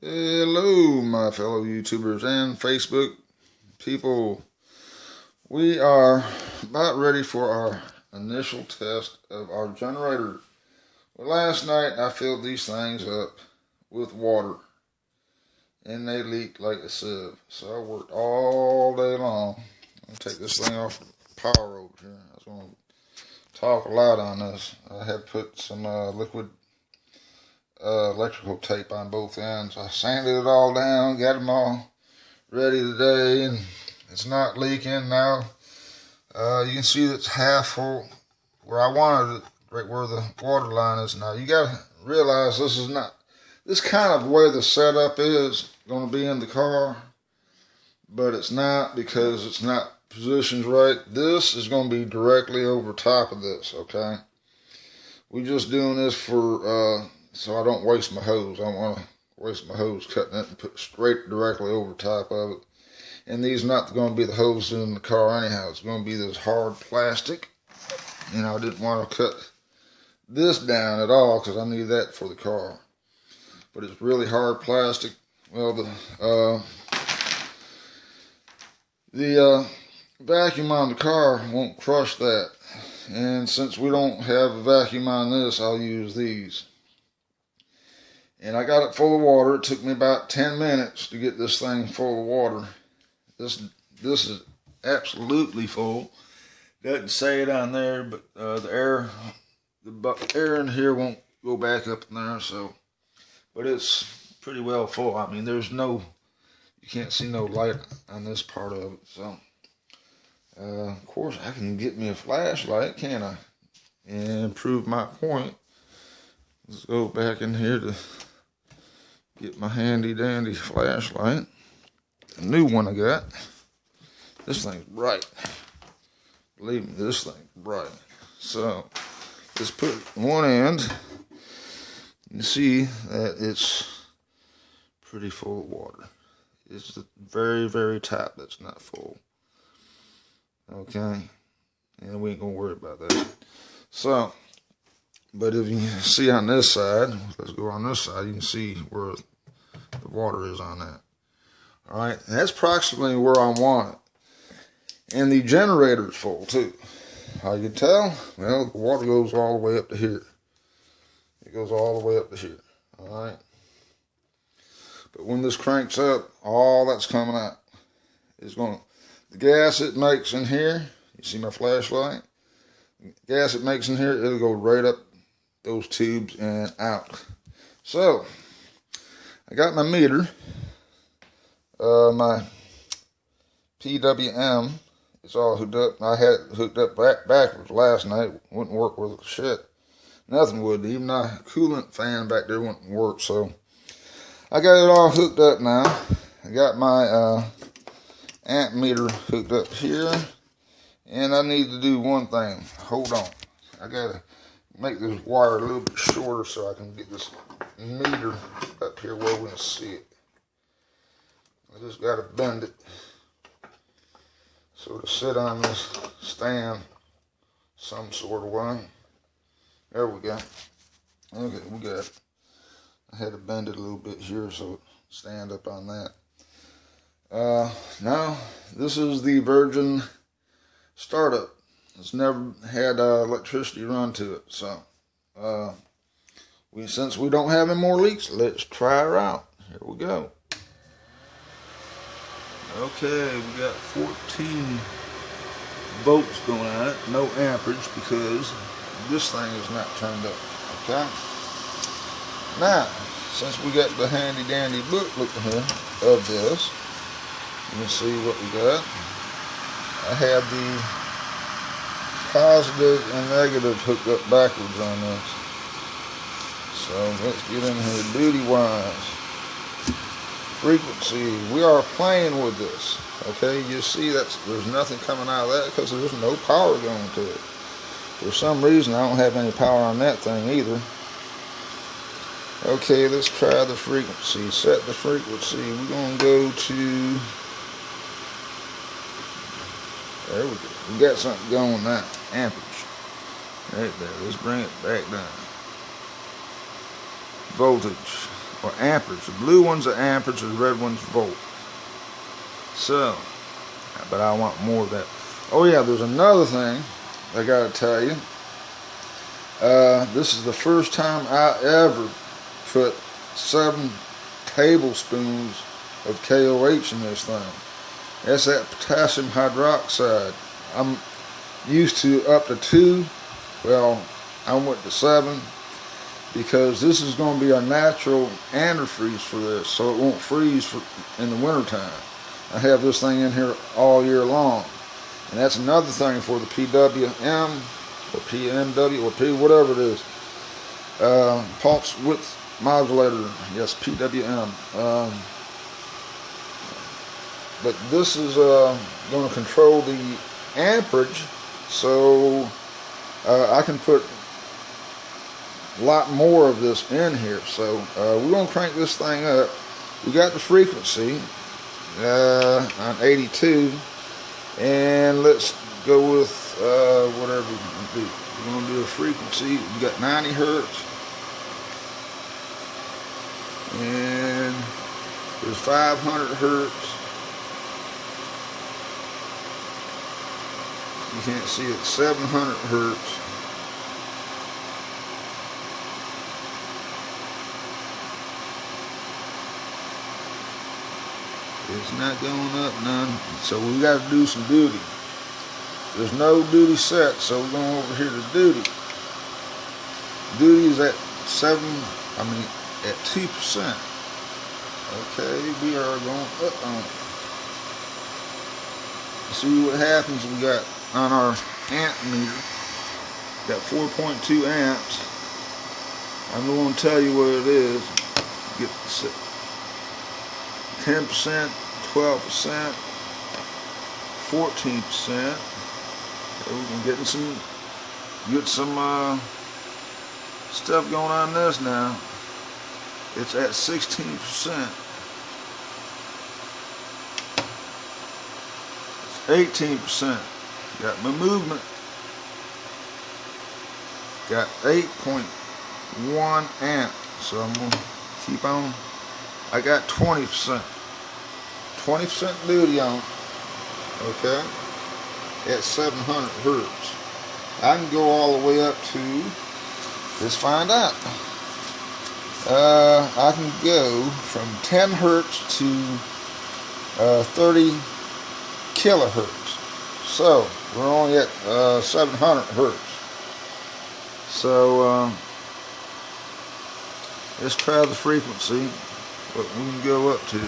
Hello, my fellow YouTubers and Facebook people. We are about ready for our initial test of our generator. Well, last night I filled these things up with water and they leaked like a sieve. So I worked all day long. I'm going to take this thing off the power over here. I was going to talk a lot on this. I had put some liquid electrical tape on both ends. I sanded it all down, got them all ready today, and it's not leaking now. You can see that it's half full where I wanted it, right where the water line is now. You gotta realize this kind of way the setup is going to be in the car, but it's not because it's not positioned right. This is going to be directly over top of this, okay? We're just doing this for so I don't waste my hose. I don't want to waste my hose cutting it and put straight directly over top of it. And these are not going to be the hoses in the car anyhow. It's going to be this hard plastic. And I didn't want to cut this down at all because I need that for the car. But it's really hard plastic. Well, the vacuum on the car won't crush that. And since we don't have a vacuum on this, I'll use these. And I got it full of water. It took me about 10 minutes to get this thing full of water. This is absolutely full. Doesn't say it on there, but the air in here won't go back up in there. So, but it's pretty well full. I mean, you can't see no light on this part of it. So, of course, I can get me a flashlight, can't I? And prove my point. Let's go back in here to get my handy dandy flashlight. A new one I got. This thing's bright. Believe me, this thing's bright. So, let's put one end. You see that it's pretty full of water. It's the very, very top that's not full. Okay? And we ain't gonna worry about that. So, but if you see on this side, let's go on this side, you can see where the water is on that. Alright, that's approximately where I want it. And the generator's full too. How you can tell? Well, the water goes all the way up to here. It goes all the way up to here. Alright? But when this cranks up, all that's coming out is the gas it makes in here, you see my flashlight? The gas it makes in here, it'll go right up those tubes and out. So, I got my meter, my PWM, it's all hooked up. I had it hooked up backwards last night, wouldn't work with shit. Nothing would, even my coolant fan back there wouldn't work, so I got it all hooked up now. I got my amp meter hooked up here, and I need to do one thing. Hold on, I gotta make this wire a little bit shorter so I can get this meter up here where we can see it. I just got to bend it so to sit on this stand some sort of way. There we go. Okay, we got it. I had to bend it a little bit here so it stand up on that. Now, this is the Virgin startup. It's never had electricity run to it, so since we don't have any more leaks, let's try her out. Here we go. Okay, we got 14 volts going on it, no amperage because this thing is not turned up. Okay. Now, since we got the handy dandy book looking here of this, you can see what we got. I had the positive and negative hooked up backwards on this. So let's get in here duty wise. Frequency, we are playing with this. Okay, you see there's nothing coming out of that because there's no power going to it. For some reason I don't have any power on that thing either. Okay, let's try the frequency. Set the frequency. We're going to go to, there we go. We got something going now. Amperage. Right there. Let's bring it back down. Voltage. or amperage. The blue one's the amperage, the red one's volt. So, but I want more of that. Oh yeah, there's another thing I gotta tell you. This is the first time I ever put 7 tablespoons of KOH in this thing. That's that potassium hydroxide. I'm used to up to 2. Well, I went to 7 because this is going to be a natural antifreeze for this, so it won't freeze in the wintertime. I have this thing in here all year long. And that's another thing for the PWM or PMW or P, whatever it is. Pulse width modulator, yes, PWM. But this is going to control the amperage, so I can put a lot more of this in here. So we're going to crank this thing up. We got the frequency on 82, and let's go with whatever we're going to do. We're going to do a frequency. We got 90 hertz, and there's 500 hertz. You can't see it. 700 hertz. It's not going up none, so we got to do some duty. There's no duty set, so we're going over here to duty. Duty is at 2%. Okay, we are going up on. See what happens. We got on our amp meter, got 4.2 amps. I'm going to tell you what it is. Get 10%, 12%, 14%. We're getting some stuff going on this now. It's at 16%. 18%. Got my movement. Got 8.1 amp. So I'm gonna keep on. I got 20%. 20% duty on. Okay. At 700 hertz. I can go all the way up to. Let's find out. I can go from 10 hertz to 30 kilohertz. So we're only at 700 hertz. So let's try the frequency. What we can go up to.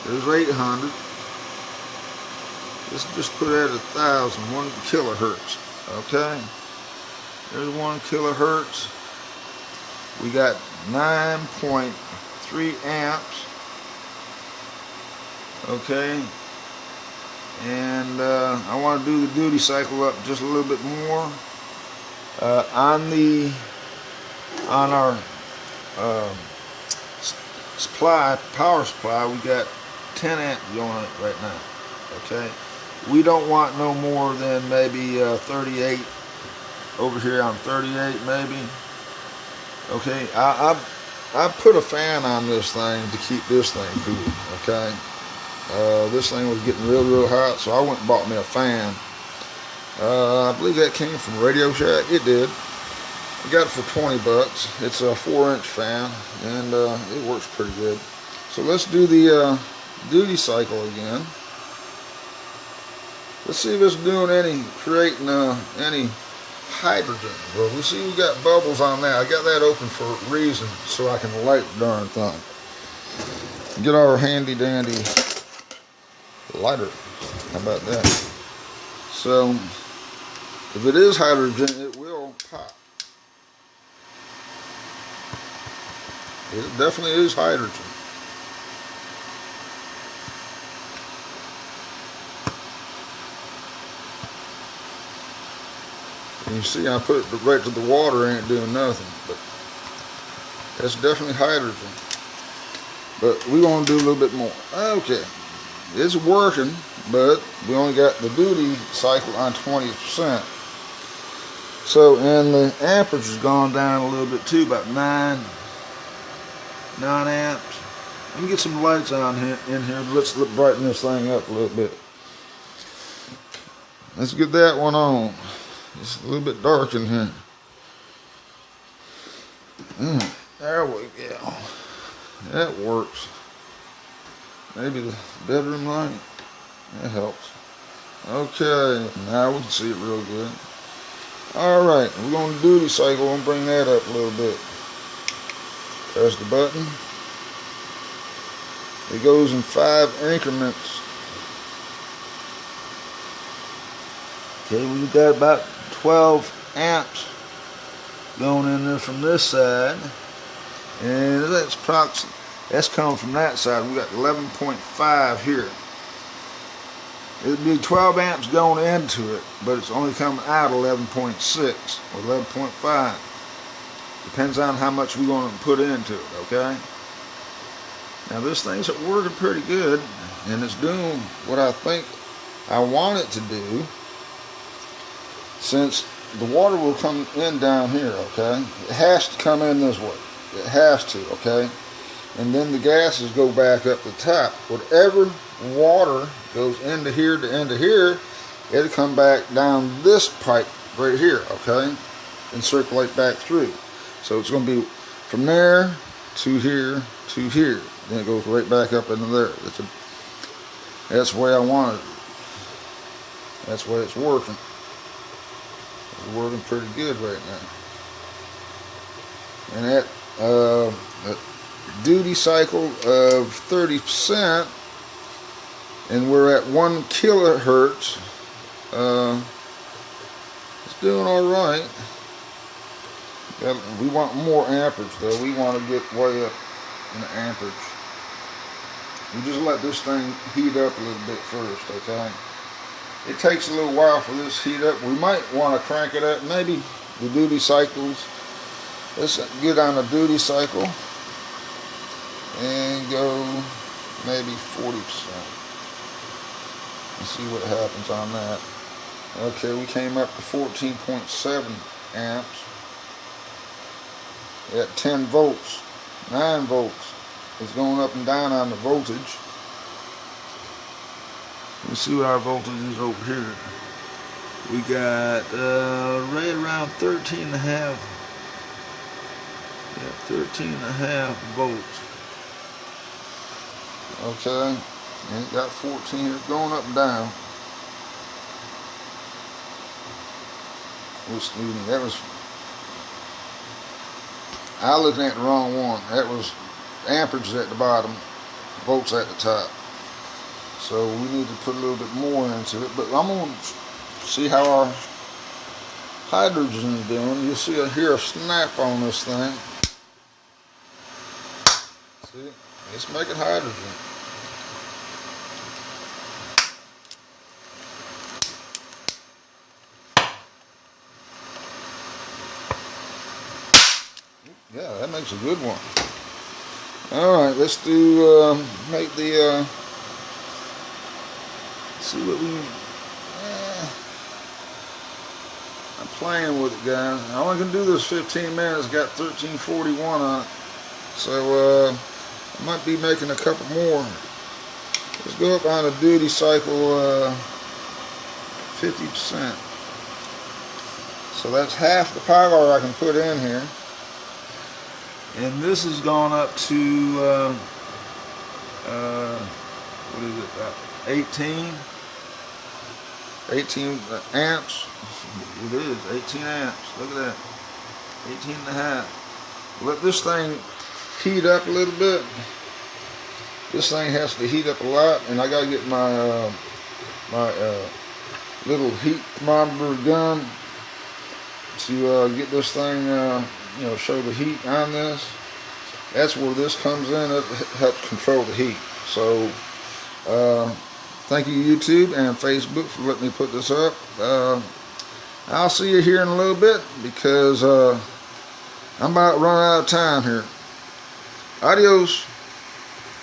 There's 800. Let's just put it at 1,000. 1 kilohertz. Okay. There's 1 kilohertz. We got 9.3 amps. Okay. And I want to do the duty cycle up just a little bit more. On our power supply, we got 10 amps going right now. Okay. We don't want no more than maybe 38. Over here on 38 maybe. Okay, I put a fan on this thing to keep this thing cool. Okay, this thing was getting real hot, so I went and bought me a fan. I believe that came from Radio Shack. It did. I got it for 20 bucks. It's a 4-inch fan, and it works pretty good. So let's do the duty cycle again. Let's see if it's doing creating any hydrogen. Well, we see we got bubbles on that. I got that open for a reason, so I can light the darn thing. Get our handy dandy lighter. How about that? So, if it is hydrogen, it will pop. It definitely is hydrogen. You see, I put it right to the water, ain't doing nothing, but that's definitely hydrogen. But we want to do a little bit more. Okay, it's working, but we only got the duty cycle on 20%. So, and the amperage has gone down a little bit too, about 9. 9 amps. Let me get some lights on here, in here. Let's brighten this thing up a little bit. Let's get that one on. It's a little bit dark in here. There we go. That works. Maybe the bedroom light. That helps. Okay, now we can see it real good. Alright, we're going to duty cycle and bring that up a little bit. Press the button. It goes in 5 increments. Okay, we've got about 12 amps going in there from this side. And that's coming from that side. We got 11.5 here. It'd be 12 amps going into it, but it's only coming out 11.6 or 11.5. Depends on how much we're going to put into it, okay? Now this thing's working pretty good, and it's doing what I think I want it to do, since the water will come in down here, okay? It has to come in this way. It has to, okay? And then the gases go back up the top. Whatever water goes into here to into here, it'll come back down this pipe right here, okay? And circulate back through. So it's going to be from there to here to here. Then it goes right back up into there. That's the way I want it. That's the way it's working. It's working pretty good right now. And that duty cycle of 30%, and we're at 1 kilohertz. It's doing all right. We want more amperage though. We want to get way up in the amperage. We just let this thing heat up a little bit first, okay? It takes a little while for this to heat up. We might want to crank it up. Maybe the duty cycles. Let's get on a duty cycle and go maybe 40%. Let's see what happens on that. Okay, we came up to 14.7 amps at 10 volts. 9 volts. It's going up and down on the voltage. Let's see what our voltage is over here. We got right around 13.5. Yeah, 13.5 volts. Okay, and it got 14 here, going up and down. Excuse me, that was, I was looking at the wrong one. That was amperage at the bottom, volts at the top. So we need to put a little bit more into it. But I'm going to see how our hydrogen is doing. You'll see hear a snap on this thing. See, it's making hydrogen. Yeah, that makes a good one. Alright, let's do, make the, see what we, I'm playing with it, guys. I only can do this 15 minutes, got 1341 on it. So, I might be making a couple more. Let's go up on a duty cycle, 50%. So that's half the power I can put in here. And this has gone up to, what is it, 18 amps. It is, 18 amps. Look at that, 18.5. Let this thing heat up a little bit. This thing has to heat up a lot, and I gotta get my, little heat thermometer gun to get this thing, you know, show the heat on this. That's where this comes in. It helps control the heat. So thank you, YouTube and Facebook, for letting me put this up. I'll see you here in a little bit, because I'm about to run out of time here. Adios.